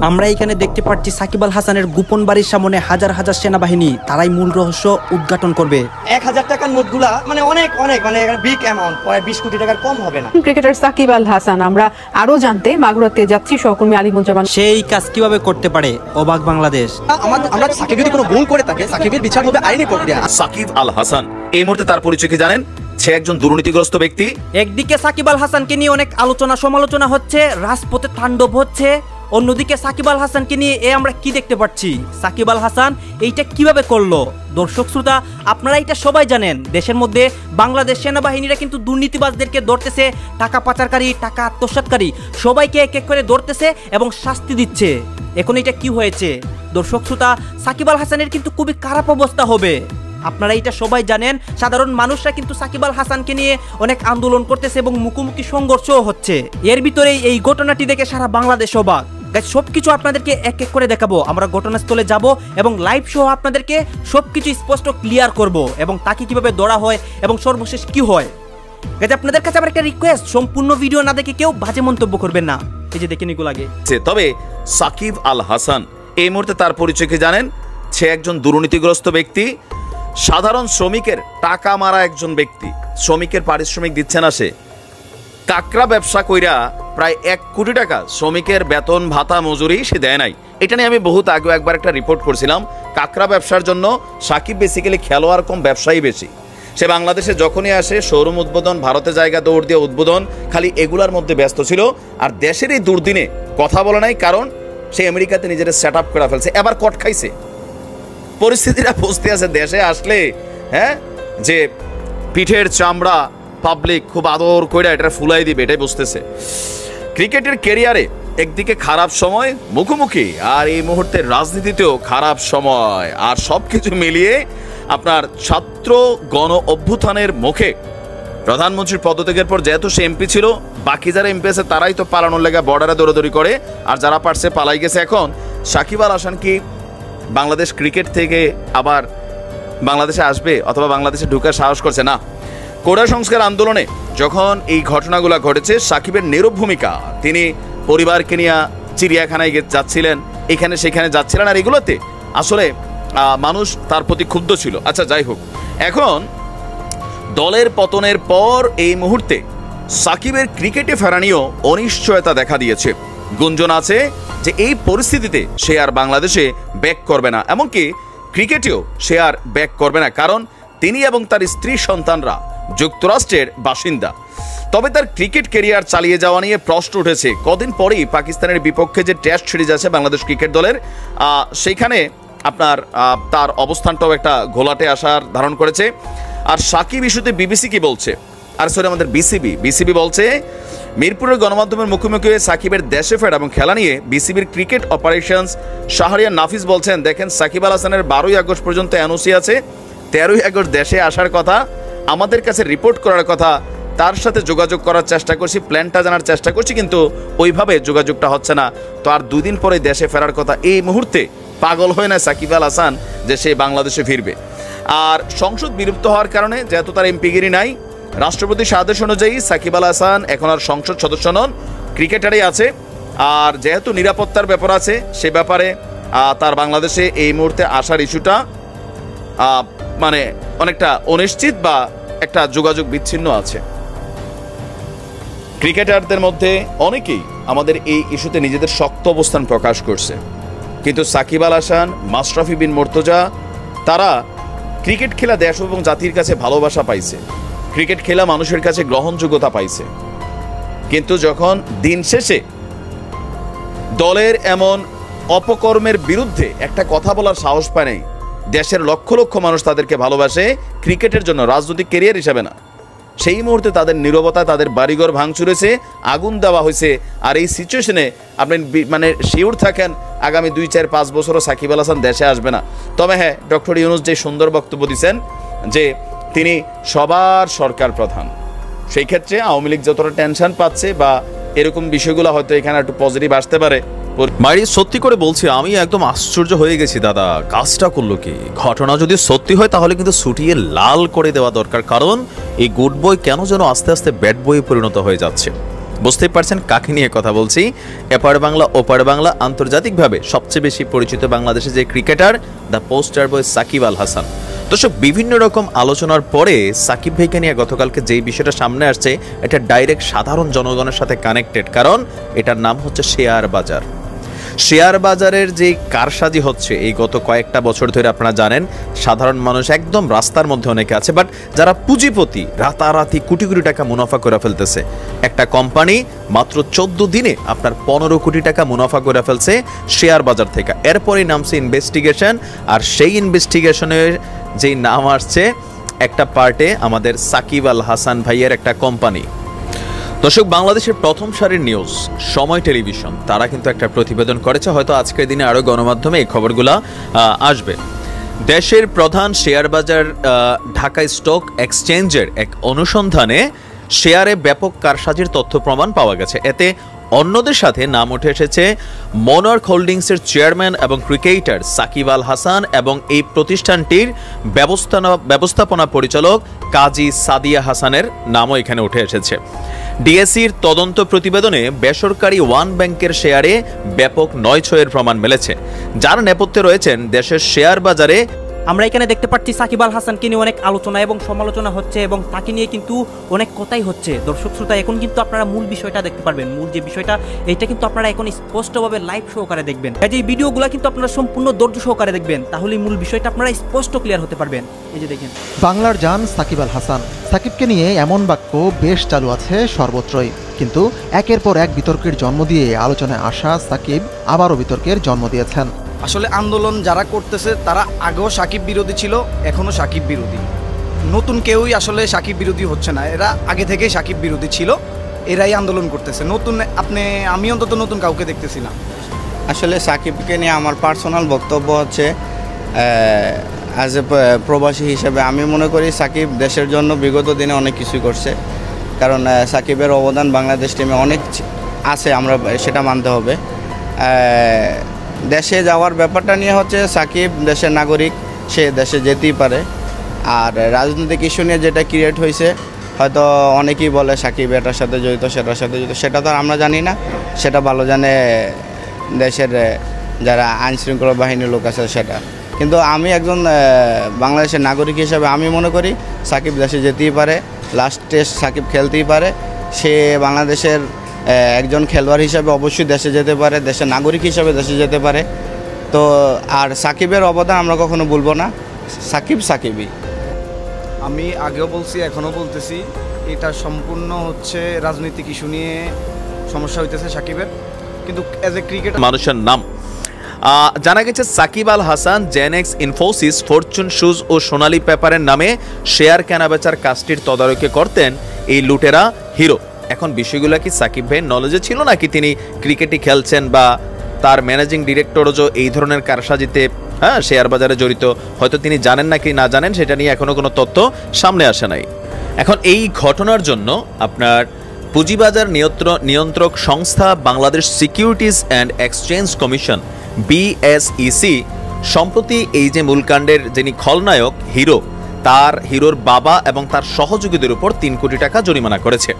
আমরা এখানে দেখতে পাচ্ছি সাকিব আল হাসানের গোপন বাড়ির সামনে হাজার হাজার সেনাবাহিনী, তারাই মূল রহস্য উদ্ঘাটন করবে। 1000 টাকার নোটগুলা মানে অনেক অনেক মানে বিগ অ্যামাউন্ট, প্রায় 20 কোটি টাকার কম হবে না। ক্রিকেটার সাকিব আল হাসান, আমরা আরো জানতে মাগুরাতে যাচ্ছি সহকর্মী আলিমুজ্জামান। সেই কাজ কিভাবে করতে পারে অবাক বাংলাদেশ। আমরা সাকিব যদি কোনো ভুল করে থাকে, সাকিবের বিচার হবে আইনি প্রক্রিয়া। সাকিব আল হাসান এই মুহূর্তে তার পরিচয় কি জানেন? সে একজন দুর্নীতিগ্রস্ত ব্যক্তি। একদিকে সাকিব আল হাসানকে নিয়ে অনেক আলোচনা সমালোচনা হচ্ছে, রাজপথে তাণ্ডব হচ্ছে, অন্যদিকে সাকিব আল হাসানকে নিয়ে আমরা কি দেখতে পাচ্ছি? সাকিব আল হাসান এইটা কিভাবে করলো? দর্শক শ্রোতা, আপনারা এটা সবাই জানেন, দেশের মধ্যে বাংলাদেশ সেনাবাহিনীরা কিন্তু দুর্নীতিবাজদেরকে ধরতেছে, টাকা পাচারকারী, টাকা আত্মসাৎকারী সবাইকে এক এক করে ধরতেছে এবং শাস্তি দিচ্ছে। এখন এটা কি হয়েছে? দর্শক শ্রোতা, সাকিব আল হাসানের কিন্তু খুবই খারাপ অবস্থা হবে। আপনারা এটা সবাই জানেন, সাধারণ মানুষরা কিন্তু সাকিব আল হাসানকে নিয়ে অনেক আন্দোলন করতেছে এবং মুখোমুখি সংঘর্ষও হচ্ছে। এর ভিতরেই এই ঘটনাটি দেখে সারা বাংলাদেশ অবাক। সবকিছু আপনাদেরকে এক এক করে দেখাবো, আমরা ঘটনাস্থলে যাব এবং লাইভ সহ আপনাদেরকে সবকিছু স্পষ্ট ক্লিয়ার করব এবং তাকে কিভাবে ধরা হয় এবং সর্বশেষ কি হয়। আপনাদের কাছে আমার একটা রিকোয়েস্ট, সম্পূর্ণ ভিডিও না দেখে কেউ বাজে মন্তব্য করবেন না। এই যে দেখেন এগুলো আগে। তবে সাকিব আল হাসান এই মুহূর্তে তার পরিচয় কি জানেন? সে একজন দুর্নীতিগ্রস্ত ব্যক্তি, সাধারণ শ্রমিকের টাকা মারা একজন ব্যক্তি। শ্রমিকের পারিশ্রমিক দিচ্ছে না, সে কাকড়া ব্যবসা কইরা প্রায় 1 কোটি টাকা শ্রমিকের বেতন ভাতা মজুরি সে দেয় নাই। এটা নিয়ে আমি বহুত আগে একবার একটা রিপোর্ট করছিলাম। কাকড়া ব্যবসার জন্য সাকিব বেসিক্যালি খেলোয়াড় কম ব্যবসায়ী বেশি। সে বাংলাদেশে যখনই আসে শোরুম উদ্বোধন, ভারতে জায়গা দৌড় দিয়ে উদ্বোধন, খালি এগুলার মধ্যে ব্যস্ত ছিল। আর দেশের এই দুর্দিনে কথা বলে নাই, কারণ সে আমেরিকাতে নিজের সেট আপ করে ফেলছে, এবার কট খাইছে। পরিস্থিতিটা বুঝতে আছে, দেশে আসলে যে পিঠের চামড়া পাবলিক খুব আদর করে এটা ফুলাই দিবে, এটাই বুঝতেছে। ক্রিকেটের ক্যারিয়ারে একদিকে খারাপ সময় মুখোমুখি, আর এই মুহূর্তে রাজনীতিতেও খারাপ সময়, আর সবকিছু মিলিয়ে আপনার ছাত্র গণ অভ্যুত্থানের মুখে প্রধানমন্ত্রীর পদত্যাগের পর যেহেতু সে এমপি ছিল, বাকি যারা এমপি আছে তারাই তো পালানোর লেগে বর্ডারে দৌড়াদৌড়ি করে, আর যারা পারছে পালাই গেছে। এখন সাকিব আল হাসান কি বাংলাদেশ ক্রিকেট থেকে আবার বাংলাদেশে আসবে অথবা বাংলাদেশে ঢুকার সাহস করছে না? কোটা সংস্কার আন্দোলনে যখন এই ঘটনাগুলো ঘটেছে, সাকিবের নীরব ভূমিকা, তিনি পরিবারকে নিয়ে চিড়িয়াখানায় যাচ্ছিলেন, এখানে সেখানে যাচ্ছিলেন, আর এগুলোতে আসলে মানুষ তার প্রতি ক্ষুব্ধ ছিল। আচ্ছা, যাই হোক, এখন দলের পতনের পর এই মুহূর্তে সাকিবের ক্রিকেটে ফেরা নিয়েও অনিশ্চয়তা দেখা দিয়েছে। গুঞ্জন আছে যে এই পরিস্থিতিতে সে আর বাংলাদেশে ব্যাক করবে না, এমনকি ক্রিকেটেও সে আর ব্যাক করবে না, কারণ তিনি এবং তার স্ত্রী সন্তানরা যুক্তরাষ্ট্রের বাসিন্দা। তবে তার ক্রিকেট ক্যারিয়ার চালিয়ে যাওয়া নিয়ে প্রশ্ন উঠেছে। কদিন পরেই পাকিস্তানের বিপক্ষে যে টেস্ট সিরিজ আছে বাংলাদেশ ক্রিকেট দলের, সেইখানে আপনার তার অবস্থানটাও একটা ঘোলাটে আসার ধারণ করেছে। আর সাকিব ইস্যুতে বিবিসি কি বলছে, আর সরি আমাদের বিসিবি বলছে, মিরপুরের গণমাধ্যমের মুখোমুখি হয়ে সাকিবের দেশে ফেরা এবং খেলা নিয়ে বিসিবির ক্রিকেট অপারেশনস শাহরিয়ার নাফিস বলছেন, দেখেন সাকিব আল হাসানের 12ই আগস্ট পর্যন্ত এনওসি আছে, 13ই আগস্ট দেশে আসার কথা, আমাদের কাছে রিপোর্ট করার কথা, তার সাথে যোগাযোগ করার চেষ্টা করছি, প্ল্যানটা জানার চেষ্টা করছি, কিন্তু ওইভাবে যোগাযোগটা হচ্ছে না। তো আর 2 দিন পরে দেশে ফেরার কথা। এই মুহূর্তে পাগল হয় না সাকিব আল হাসান যে সে বাংলাদেশে ফিরবে। আর সংসদ বিলুপ্ত হওয়ার কারণে যেহেতু তার এমপিগিরি নাই, রাষ্ট্রপতির আদেশ অনুযায়ী সাকিব আল হাসান এখন আর সংসদ সদস্য নন, ক্রিকেটারই আছে। আর যেহেতু নিরাপত্তার ব্যাপার আছে, সে ব্যাপারে তার বাংলাদেশে এই মুহূর্তে আসার ইস্যুটা মানে অনেকটা অনিশ্চিত বা একটা যোগাযোগ বিচ্ছিন্ন আছে। ক্রিকেটারদের মধ্যে অনেকেই আমাদের এই ইস্যুতে নিজেদের শক্ত অবস্থান প্রকাশ করছে, কিন্তু সাকিব আল হাসান, মাশরাফি বিন মুর্তজা, তারা ক্রিকেট খেলা দেশ এবং জাতির কাছে ভালোবাসা পাইছে, ক্রিকেট খেলা মানুষের কাছে গ্রহণযোগ্যতা পাইছে, কিন্তু যখন দিন শেষে দলের এমন অপকর্মের বিরুদ্ধে একটা কথা বলার সাহস পায় নাই, দেশের লক্ষ লক্ষ মানুষ তাদেরকে ভালোবাসে ক্রিকেটের জন্য, রাজনৈতিক ক্যারিয়ার হিসাবে না, সেই মুহূর্তে তাদের নীরবতা, তাদের বাড়িঘর ভাঙচুরেছে, আগুন দেওয়া হয়েছে। আর এই সিচুয়েশনে আপনি মানে শিওর থাকেন আগামী 2, 4, 5 বছরও সাকিব আল হাসান দেশে আসবে না। তবে হ্যাঁ, ডক্টর ইউনূস যে সুন্দর বক্তব্য দিচ্ছেন যে তিনি সবার সরকার প্রধান, সেই ক্ষেত্রে আওয়ামী লীগ যতটা টেনশন পাচ্ছে বা এরকম বিষয়গুলো হয়তো এখানে একটু পজিটিভ আসতে পারে। মাইরি, সত্যি করে বলছি আমি একদম আশ্চর্য হয়ে গেছি দাদা, কাজটা করলো কি? ঘটনা যদি সত্যি হয় তাহলে কিন্তু ছুটিয়ে লাল করে দেওয়া দরকার, কারণ এই গুড বয় কেন যেন আস্তে আস্তে ব্যাড বয়ে পরিণত হয়ে যাচ্ছে। বুঝতেই পারছেন কাকে নিয়ে কথা বলছি। এপার বাংলা ওপার বাংলা আন্তর্জাতিকভাবে সবচেয়ে বেশি পরিচিত বাংলাদেশের যে cricketer, the poster boy Shakib Al Hasan. দর্শক, বিভিন্ন রকম আলোচনার পরে সাকিব ভাইকে নিয়ে গতকালকে যেই বিষয়টা সামনে আসছে, এটা ডাইরেক্ট সাধারণ জনগণের সাথে কানেক্টেড, কারণ এটার নাম হচ্ছে শেয়ার বাজার। শেয়ার বাজারের যে কারসাজি হচ্ছে এই গত কয়েকটা বছর ধরে, আপনারা জানেন সাধারণ মানুষ একদম রাস্তার মধ্যে অনেকে আছে, বাট যারা পুঁজিপতি রাতারাতি কোটি কোটি টাকা মুনাফা করে ফেলতেছে। একটা কোম্পানি মাত্র 14 দিনে আপনার 15 কোটি টাকা মুনাফা করে ফেলছে শেয়ার বাজার থেকে। এরপরে নামছে ইনভেস্টিগেশন, আর সেই ইনভেস্টিগেশনের যেই নাম আসছে একটা পার্টে আমাদের সাকিব আল হাসান ভাইয়ের একটা কোম্পানি। দর্শক, বাংলাদেশের প্রথম সারির নিউজ সময় টেলিভিশন তারা কিন্তু একটা প্রতিবেদন করেছে, হয়তো আজকের দিনে আরো গণমাধ্যমে এই খবরগুলো আসবে। দেশের প্রধান শেয়ার বাজার ঢাকা স্টক এক্সচেঞ্জের এক অনুসন্ধানে শেয়ারে ব্যাপক কারসাজির তথ্য প্রমাণ পাওয়া গেছে। এতে অন্যদের সাথে নাম উঠে এসেছে মনার্ক হোল্ডিংসের চেয়ারম্যান এবং ক্রিকেটার সাকিব আল হাসান এবং এই প্রতিষ্ঠানটির ব্যবস্থাপনা পরিচালক কাজী সাদিয়া হাসানের নামও এখানে উঠে এসেছে। ডিএসইর তদন্ত প্রতিবেদনে বেসরকারি ওয়ান ব্যাংকের শেয়ারে ব্যাপক নয়ছয়ের প্রমাণ মিলেছে, যার নেপথ্যে রয়েছেন দেশের শেয়ার বাজারে। আমরা এখানে দেখতে পাচ্ছি সাকিব আল হাসানকে নিয়ে অনেক আলোচনা এবং সমালোচনা হচ্ছে এবং তাকে নিয়ে কিন্তু অনেক কথাই হচ্ছে। দর্শক শ্রোতা, এখন কিন্তু আপনারা মূল বিষয়টা দেখতে পারবেন। মূল যে বিষয়টা এটা কিন্তু আপনারা এখন স্পষ্টভাবে লাইভ সহকারে দেখবেন। এই যে ভিডিওগুলো কিন্তু আপনারা সম্পূর্ণ ধৈর্য সহকারে দেখবেন, তাহলে মূল বিষয়টা আপনারা স্পষ্ট ক্লিয়ার হতে পারবেন। এই যে দেখেন, বাংলার জান সাকিব আল হাসান। সাকিবকে নিয়ে এমন বাক্য বেশ চালু আছে সর্বত্রই, কিন্তু একের পর এক বিতর্কের জন্ম দিয়ে আলোচনায় আসা সাকিব আবারও বিতর্কের জন্ম দিয়েছেন। আসলে আন্দোলন যারা করতেছে তারা আগেও সাকিব বিরোধী ছিল, এখনো সাকিব বিরোধী। নতুন কেউই আসলে সাকিব বিরোধী হচ্ছে না, এরা আগে থেকেই সাকিব বিরোধী ছিল, এরাই আন্দোলন করতেছে। নতুন আমি অন্তত নতুন কাউকে দেখতেছি না। আসলে সাকিবকে নিয়ে আমার পার্সোনাল বক্তব্য হচ্ছে, অ্যাজ এ প্রবাসী হিসেবে আমি মনে করি সাকিব দেশের জন্য বিগত দিনে অনেক কিছুই করছে, কারণ সাকিবের অবদান বাংলাদেশ টিমে অনেক আছে, আমরা সেটা মানতে হবে। দেশে যাওয়ার ব্যাপারটা নিয়ে হচ্ছে সাকিব দেশের নাগরিক, সে দেশে যেতেই পারে। আর রাজনৈতিক ইস্যু নিয়ে যেটা ক্রিয়েট হয়েছে, হয়তো অনেকেই বলে সাকিব এটার সাথে জড়িত সেটার সাথে জড়িত, সেটা তো আর আমরা জানি না, সেটা ভালো জানে দেশের যারা আইন শৃঙ্খলা বাহিনীর লোক আছে সেটা। কিন্তু আমি একজন বাংলাদেশের নাগরিক হিসেবে আমি মনে করি সাকিব দেশে যেতেই পারে, লাস্ট টেস্ট সাকিব খেলতেই পারে, সে বাংলাদেশের একজন খেলোয়াড় হিসাবে অবশ্যই দেশে যেতে পারে, দেশের নাগরিক হিসাবে দেশে যেতে পারে। তো আর সাকিবের অবদান আমরা কখনো ভুলবো না, সাকিবই। আমি আগেও বলছি, এখনও বলতেছি, এটা সম্পূর্ণ হচ্ছে রাজনৈতিক ইস্যু নিয়ে সমস্যা হইতেছে সাকিবের, কিন্তু অ্যাজ এ ক্রিকেটার মানুষের নাম জানা গেছে সাকিব আল হাসান জেনেক্স, ইনফোসিস, ফরচুন শুজ ও সোনালী পেপারের নামে শেয়ার কেনাবেচার কাজটির তদারকি করতেন এই লুটেরা হিরো। এখন বিষয়গুলো কি সাকিব ভাইয়ের নলেজে ছিল নাকি তিনি ক্রিকেটই খেলছেন বা তার ম্যানেজিং ডিরেক্টরও এই ধরনের কারসাজিতে শেয়ার বাজারে জড়িত, হয়তো তিনি জানেন নাকি না জানেন সেটা নিয়ে এখনো কোনো তথ্য সামনে আসে নাই। এখন এই ঘটনার জন্য আপনার পুঁজিবাজার নিয়ন্ত্রক সংস্থা Bangladesh securities and exchange commission BSEC সম্প্রতি এই যে মূলকাণ্ডের যিনি খলনায়ক হিরোর বাবা এবং তার সহযোগীদের উপর 3 কোটি টাকা জরিমানা করেছে।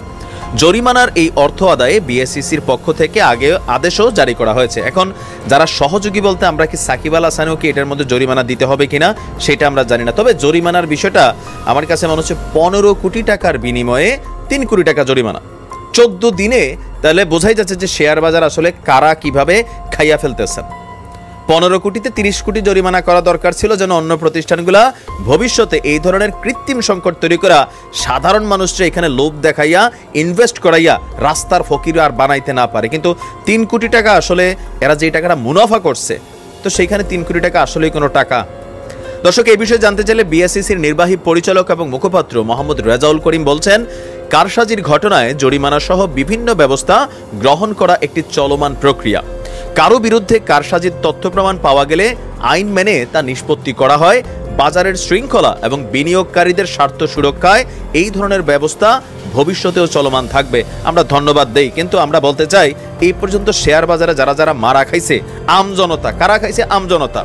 জরিমানার এই অর্থ আদায়ে BSECর পক্ষ থেকে আগে আদেশও জারি করা হয়েছে। এখন যারা সহযোগী বলতে আমরা কি সাকিব আল হাসানও কি এটার মধ্যে জরিমানা দিতে হবে কিনা সেটা আমরা জানি না, তবে জরিমানার বিষয়টা আমার কাছে মনে হচ্ছে 15 কোটি টাকার বিনিময়ে 3 কোটি টাকা জরিমানা 14 দিনে, তাহলে বোঝাই যাচ্ছে যে শেয়ার বাজার আসলে কারা কিভাবে খাইয়া ফেলতেছেন। 15 কোটিতে 30 কোটি জরিমানা করা দরকার ছিল, যেন অন্য প্রতিষ্ঠানগুলা ভবিষ্যতে এই ধরনের কৃত্রিম সংকট তৈরি করা সাধারণ মানুষরা এখানে লোভ দেখাইয়া ইনভেস্ট করাইয়া রাস্তার ফকির আর বানাইতে না পারে। কিন্তু 3 কোটি টাকা আসলে এরা যে টাকাটা মুনাফা করছে, তো সেইখানে 3 কোটি টাকা আসলেই কোনো টাকা? দর্শক, এই বিষয়ে জানতে চাইলে BSECর নির্বাহী পরিচালক এবং মুখপাত্র মোহাম্মদ রেজাউল করিম বলছেন, কারসাজির ঘটনায় জরিমানা সহ বিভিন্ন ব্যবস্থা গ্রহণ করা একটি চলমান প্রক্রিয়া। কারো বিরুদ্ধে কারসাজির তথ্য প্রমাণ পাওয়া গেলে আইন মেনে তা নিষ্পত্তি করা হয়। বাজারের শৃঙ্খলা এবং বিনিয়োগকারীদের স্বার্থ সুরক্ষায় এই ধরনের ব্যবস্থা ভবিষ্যতেও চলমান থাকবে। আমরা ধন্যবাদ দেই, কিন্তু আমরা বলতে চাই এই পর্যন্ত শেয়ার বাজারে যারা যারা মারা খাইছে আমজনতা, কারা খাইছে? আমজনতা।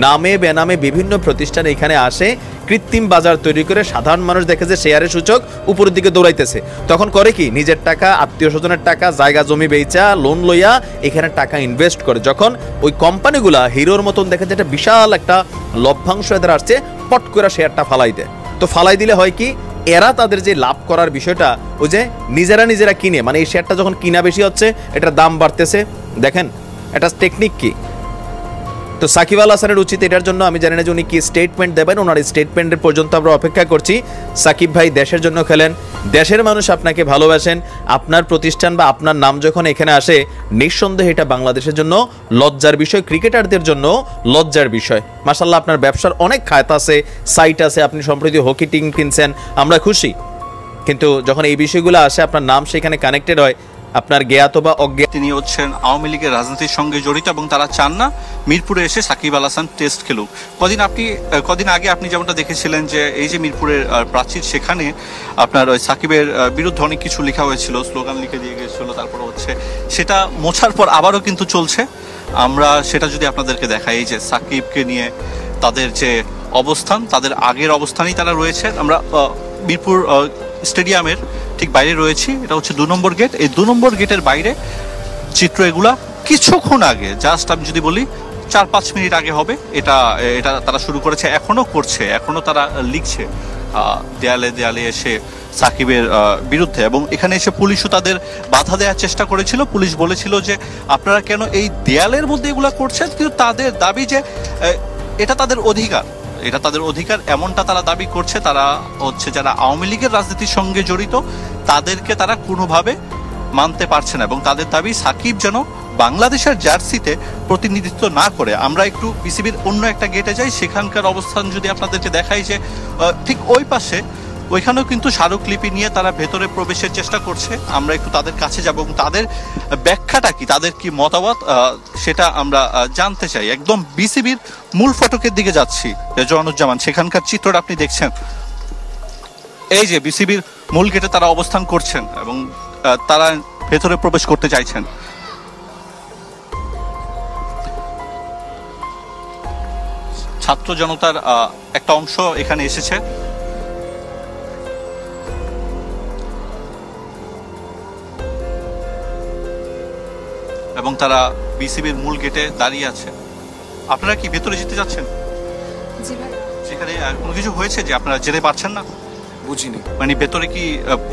নামে বেনামে বিভিন্ন প্রতিষ্ঠান এখানে আসে, কৃত্রিম বাজার তৈরি করে সাধারণ মানুষ দেখে যে শেয়ারের সূচক উপরের দিকে দৌড়াইতেছে, তখন করে কি নিজের টাকা, আত্মীয় স্বজনের টাকা, জায়গা জমি বেচা, লোন লইয়া এখানে টাকা ইনভেস্ট করে। যখন ওই কোম্পানিগুলা হিরোর মতন দেখে যে একটা বিশাল একটা লভ্যাংশ এদের আসছে, পট করে শেয়ারটা ফালাই দেয়। তো ফালাই দিলে হয় কি, এরা তাদের যে লাভ করার বিষয়টা, ওই যে নিজেরা কিনে, মানে এই শেয়ারটা যখন কিনা বেশি হচ্ছে, এটার দাম বাড়তেছে। দেখেন এটা টেকনিক কি। তো সাকিব আল হাসানের উচিত, এটার জন্য আমি জানি না যে উনি কি স্টেটমেন্ট দেবেন, ওনার স্টেটমেন্টের পর্যন্ত আমরা অপেক্ষা করছি। সাকিব ভাই দেশের জন্য খেলেন, দেশের মানুষ আপনাকে ভালোবাসেন, আপনার প্রতিষ্ঠান বা আপনার নাম যখন এখানে আসে, নিঃসন্দেহে এটা বাংলাদেশের জন্য লজ্জার বিষয়, ক্রিকেটারদের জন্য লজ্জার বিষয়। মাশাআল্লাহ আপনার ব্যবসার অনেক খাত আছে, সাইট আছে, আপনি সম্প্রতি হকি টিম কিনছেন, আমরা খুশি। কিন্তু যখন এই বিষয়গুলো আসে, আপনার নাম সেখানে কানেক্টেড হয়, আপনার জ্ঞাত বা অজ্ঞাত, তিনি হচ্ছেন আওয়ামী লীগের রাজনীতির সঙ্গে জড়িত এবং তারা চান না মিরপুরে এসে সাকিব আল হাসান টেস্ট খেলুক। কদিন আগে আপনি যেমনটা দেখেছিলেন যে এই যে মিরপুরের প্রাচীর, সেখানে আপনার ওই সাকিবের বিরুদ্ধে অনেক কিছু লেখা হয়েছিল, স্লোগান লিখে দিয়ে গিয়েছিল, তারপরে হচ্ছে সেটা মোছার পর আবারও কিন্তু চলছে। আমরা সেটা যদি আপনাদেরকে দেখাই, এই যে সাকিবকে নিয়ে তাদের যে অবস্থান, তাদের আগের অবস্থানেই তারা রয়েছে। আমরা মিরপুর স্টেডিয়ামের ঠিক বাইরে রয়েছি, এটা হচ্ছে 2 নম্বর গেট। এই 2 নম্বর গেটের বাইরে চিত্র এগুলা কিছুক্ষণ আগে, জাস্ট আমি যদি বলি 4-5 মিনিট আগে হবে, এটা তারা শুরু করেছে, এখনো করছে, এখনো তারা লিখছে দেয়ালে এসে সাকিবের বিরুদ্ধে। এবং এখানে এসে পুলিশও তাদের বাধা দেওয়ার চেষ্টা করেছিল। পুলিশ বলেছিল যে আপনারা কেন এই দেয়ালের মধ্যে এগুলা করছেন, কিন্তু তাদের দাবি যে এটা তাদের অধিকার, এমনটা তারা দাবি করছে। তারা হচ্ছে যারা আওয়ামী লীগের রাজনীতির সঙ্গে জড়িত, তাদেরকে তারা কোনোভাবে মানতে পারছে না এবং তাদের দাবি সাকিব যেন বাংলাদেশের জার্সিতে প্রতিনিধিত্ব না করে। আমরা একটু বিসিবির অন্য একটা গেটে যাই, সেখানকার অবস্থান যদি আপনাদেরকে দেখাই, যে ঠিক ওই পাশে ওইখানেও কিন্তু স্মারকলিপি নিয়ে তারা ভেতরে প্রবেশের চেষ্টা করছে। আমরা একটু তাদের কাছে যাব এবং তাদের ব্যাখ্যাটা কি, তাদের কি মতামত, সেটা আমরা জানতে চাই। একদম বিসিবির মূল ফটকের দিকে যাচ্ছি, রেজওয়ানুজ্জামান, সেখানকার চিত্রটা আপনি দেখছেন। এই যে বিসিবির মূল গেটে তারা অবস্থান করছেন এবং তারা ভেতরে প্রবেশ করতে চাইছেন। ছাত্র জনতার একটা অংশ এখানে এসেছে। এবং তারা বিসিবির মূল গেটে দাঁড়িয়ে আছে। আপনারা কি ভেতরে যেতে যাচ্ছেন? জি ভাই। সেখানে কোনো কিছু হয়েছে যে আপনারা যেতে পারছেন না? বুঝিনি। মানে ভেতরে কি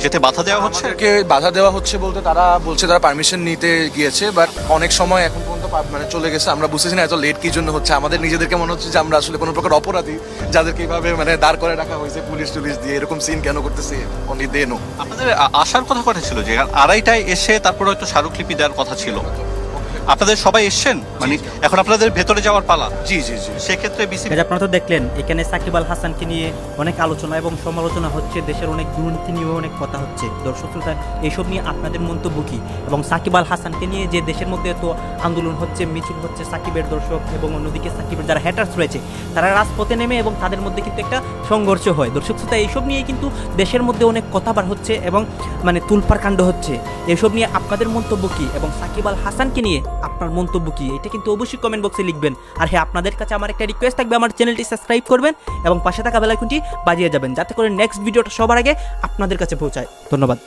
যেতে বাধা দেওয়া হচ্ছে? বাধা দেওয়া হচ্ছে বলতে তারা বলছে তারা পারমিশন নিতে গিয়েছে, বাট অনেক সময় এখন পর্যন্ত মানে চলে গেছে। আমরা বুঝতেছি না এত লেট কি জন্য হচ্ছে। আমাদের নিজেদেরকে মনে হচ্ছে যে আমরা আসলে কোনো প্রকার অপরাধী, যাদেরকে এইভাবে মানে দাঁড় করে রাখা হয়েছে পুলিশ দিয়ে। এরকম সিন কেন করতেছে অনলি দে নো। আপনাদের আসার কথা ছিল যে 2:30টায় এসে তারপরে হয়তো স্মারকলিপি দেওয়ার কথা ছিল। আপনাদের সবাই এসছেন, মানে এখন আপনাদের ভেতরে যাওয়ার পালা। জি। সেক্ষেত্রে বিসিবি, আপনারা তো দেখলেন এখানে সাকিব আল হাসানকে নিয়ে অনেক আলোচনা এবং সমালোচনা হচ্ছে, দেশের অনেক দুর্নীতি নিয়েও অনেক কথা হচ্ছে। দর্শক শ্রোতা, এইসব নিয়ে আপনাদের মন্তব্য কি? এবং সাকিব আল হাসানকে নিয়ে যে দেশের মধ্যে এত আন্দোলন হচ্ছে, মিছিল হচ্ছে সাকিবের দর্শক, এবং অন্যদিকে সাকিবের যারা হ্যাটার্স রয়েছে তারা রাজপথে নেমে এবং তাদের মধ্যে কিন্তু একটা সংঘর্ষ হয়। দর্শক শ্রোতা, এইসব নিয়ে কিন্তু দেশের মধ্যে অনেক কথা বার হচ্ছে এবং মানে তুলপার কাণ্ড হচ্ছে। এসব নিয়ে আপনাদের মন্তব্য কি এবং সাকিব আল হাসানকে নিয়ে আপনার মন্তব্য কি, এটা কিন্তু অবশ্যই কমেন্ট বক্সে লিখবেন। আর হ্যাঁ, আপনাদের কাছে আমার একটা রিকোয়েস্ট থাকবে, আমার চ্যানেলটি সাবস্ক্রাইব করবেন এবং পাশে থাকা বেল আইকনটি বাজিয়ে যাবেন, যাতে করে নেক্সট ভিডিওটা সবার আগে আপনাদের কাছে পৌঁছায়। ধন্যবাদ।